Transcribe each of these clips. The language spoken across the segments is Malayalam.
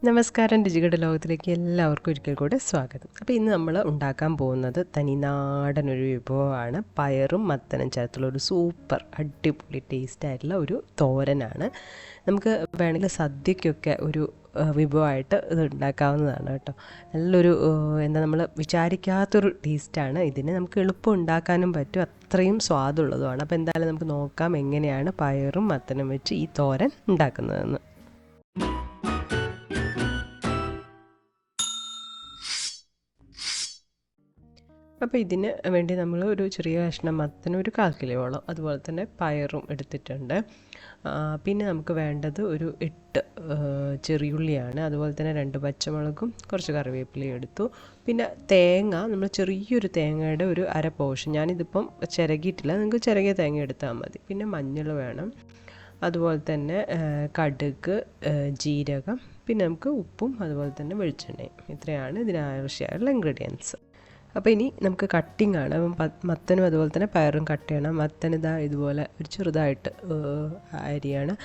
നമസ്കാരം, രുചികളുടെ ലോകത്തിലേക്ക് എല്ലാവർക്കും ഒരിക്കൽ കൂടെ സ്വാഗതം. അപ്പോൾ ഇന്ന് നമ്മൾ ഉണ്ടാക്കാൻ പോകുന്നത് തനിനാടനൊരു വിഭവമാണ്. പയറും മത്തനും ചേർത്തുള്ള ഒരു സൂപ്പർ അടിപൊളി ടേസ്റ്റ് ആയിട്ടുള്ള ഒരു തോരനാണ്. നമുക്ക് വേണമെങ്കിൽ സദ്യക്കൊക്കെ ഒരു വിഭവമായിട്ട് ഇത് ഉണ്ടാക്കാവുന്നതാണ് കേട്ടോ. നല്ലൊരു നമ്മൾ വിചാരിക്കാത്തൊരു ടേസ്റ്റാണ് ഇതിന്. നമുക്ക് എളുപ്പം ഉണ്ടാക്കാനും പറ്റും, അത്രയും സ്വാദുള്ളതുമാണ്. അപ്പോൾ എന്തായാലും നമുക്ക് നോക്കാം എങ്ങനെയാണ് പയറും മത്തനും വെച്ച് ഈ തോരൻ ഉണ്ടാക്കുന്നതെന്ന്. അപ്പോൾ ഇതിന് വേണ്ടി നമ്മൾ ഒരു ചെറിയ കഷ്ണം മത്തനും ഒരു 1/4 കിലോയോളം, അതുപോലെ തന്നെ പയറും എടുത്തിട്ടുണ്ട്. പിന്നെ നമുക്ക് വേണ്ടത് ഒരു 8 ചെറിയുള്ളിയാണ്, അതുപോലെ തന്നെ 2 പച്ചമുളകും കുറച്ച് കറിവേപ്പിലയും എടുത്തു. പിന്നെ തേങ്ങ, നമ്മൾ ചെറിയൊരു തേങ്ങയുടെ ഒരു അര പോർഷൻ, ഞാനിതിപ്പം ചിരകിയിട്ടില്ല, നിങ്ങൾക്ക് ചിരകിയ തേങ്ങ എടുത്താൽ മതി. പിന്നെ മഞ്ഞൾ വേണം, അതുപോലെ തന്നെ കടുക്, ജീരകം, പിന്നെ നമുക്ക് ഉപ്പും അതുപോലെ തന്നെ വെളിച്ചെണ്ണയും. ഇത്രയാണ് ഇതിനാവശ്യമായുള്ള ഇൻഗ്രീഡിയൻസ്. അപ്പോൾ ഇനി നമുക്ക് കട്ടിംഗ് ആണ്. മത്തനും അതുപോലെ തന്നെ പയറും കട്ട് ചെയ്യണം. മത്തൻ ഇതാ ഇതുപോലെ ഒരു ചെറുതായിട്ട് അരിയാണ്.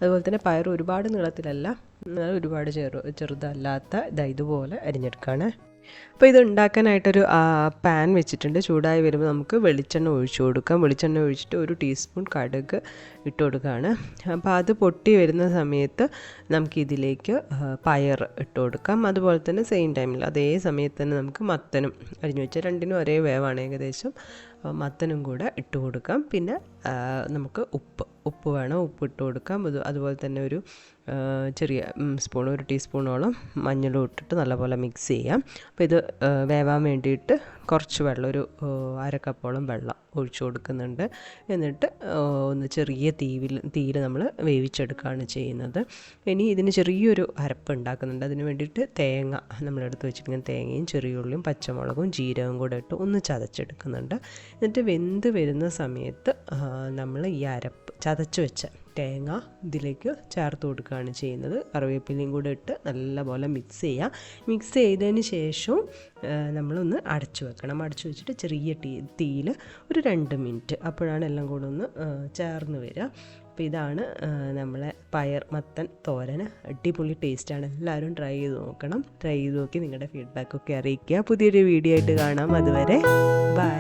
അതുപോലെ തന്നെ പയർ ഒരുപാട് നീളത്തിലല്ല, ഒരുപാട് ചെറുതല്ലാത്ത ഇതുപോലെ അരിഞ്ഞെടുക്കുകയാണ്. അപ്പോൾ ഇത് ഉണ്ടാക്കാനായിട്ടൊരു പാൻ വെച്ചിട്ടുണ്ട്. ചൂടായി വരുമ്പോൾ നമുക്ക് വെളിച്ചെണ്ണ ഒഴിച്ചു കൊടുക്കാം. വെളിച്ചെണ്ണ ഒഴിച്ചിട്ട് 1 ടീസ്പൂൺ കടുക് ഇട്ട് കൊടുക്കുകയാണ്. അപ്പോൾ അത് പൊട്ടി വരുന്ന സമയത്ത് നമുക്കിതിലേക്ക് പയർ ഇട്ട് കൊടുക്കാം. അതുപോലെ തന്നെ സെയിം ടൈമിൽ അതേ സമയത്ത് തന്നെ നമുക്ക് മത്തനും അരിഞ്ഞു വെച്ചാൽ രണ്ടിനും ഒരേ വേവാണ് ഏകദേശം, മത്തനും കൂടെ ഇട്ട് കൊടുക്കാം. പിന്നെ നമുക്ക് ഉപ്പ് വേണം, ഉപ്പ് ഇട്ട് കൊടുക്കാം. അതുപോലെ തന്നെ ഒരു ചെറിയ സ്പൂൺ, 1 ടീസ്പൂണോളം മഞ്ഞളും ഇട്ടിട്ട് നല്ലപോലെ മിക്സ് ചെയ്യാം. അപ്പോൾ ഇത് വേവാൻ വേണ്ടിയിട്ട് കുറച്ച് വെള്ളം, ഒരു 1/2 കപ്പോളം വെള്ളം ഒഴിച്ചു കൊടുക്കുന്നുണ്ട്. എന്നിട്ട് ഒന്ന് ചെറിയ തീയിൽ നമ്മൾ വേവിച്ചെടുക്കുകയാണ് ചെയ്യുന്നത്. ഇനി ഇതിന് ചെറിയൊരു അരപ്പ് ഉണ്ടാക്കുന്നുണ്ട്. അതിന് വേണ്ടിയിട്ട് തേങ്ങ നമ്മളെടുത്ത് വെച്ചിരിക്കുന്ന തേങ്ങയും ചെറിയുള്ളിയും പച്ചമുളകും ജീരകവും കൂടെ ഇട്ട് ഒന്ന് ചതച്ചെടുക്കുന്നുണ്ട്. എന്നിട്ട് വെന്ത് വരുന്ന സമയത്ത് നമ്മൾ ഈ അരപ്പ് ചതച്ച് വെച്ച തേങ്ങ ഇതിലേക്ക് ചേർത്ത് കൊടുക്കുകയാണ് ചെയ്യുന്നത്. കറിവേപ്പിലയും കൂടെ ഇട്ട് നല്ലപോലെ മിക്സ് ചെയ്യുക. മിക്സ് ചെയ്തതിന് ശേഷം നമ്മളൊന്ന് അടച്ചു വെക്കണം. അടച്ചു വെച്ചിട്ട് ചെറിയ തീയിൽ ഒരു 2 മിനിറ്റ്, അപ്പോഴാണ് എല്ലാം കൂടെ ഒന്ന് ചേർന്ന് വരിക. അപ്പോൾ ഇതാണ് നമ്മളെ പയർ മത്തൻ തോരന്. അടിപൊളി ടേസ്റ്റാണ്. എല്ലാവരും ട്രൈ ചെയ്ത് നോക്കണം. ട്രൈ ചെയ്ത് നോക്കി നിങ്ങളുടെ ഫീഡ്ബാക്കൊക്കെ അറിയിക്കുക. പുതിയൊരു വീഡിയോ ആയിട്ട് കാണാം. അതുവരെ ബൈ.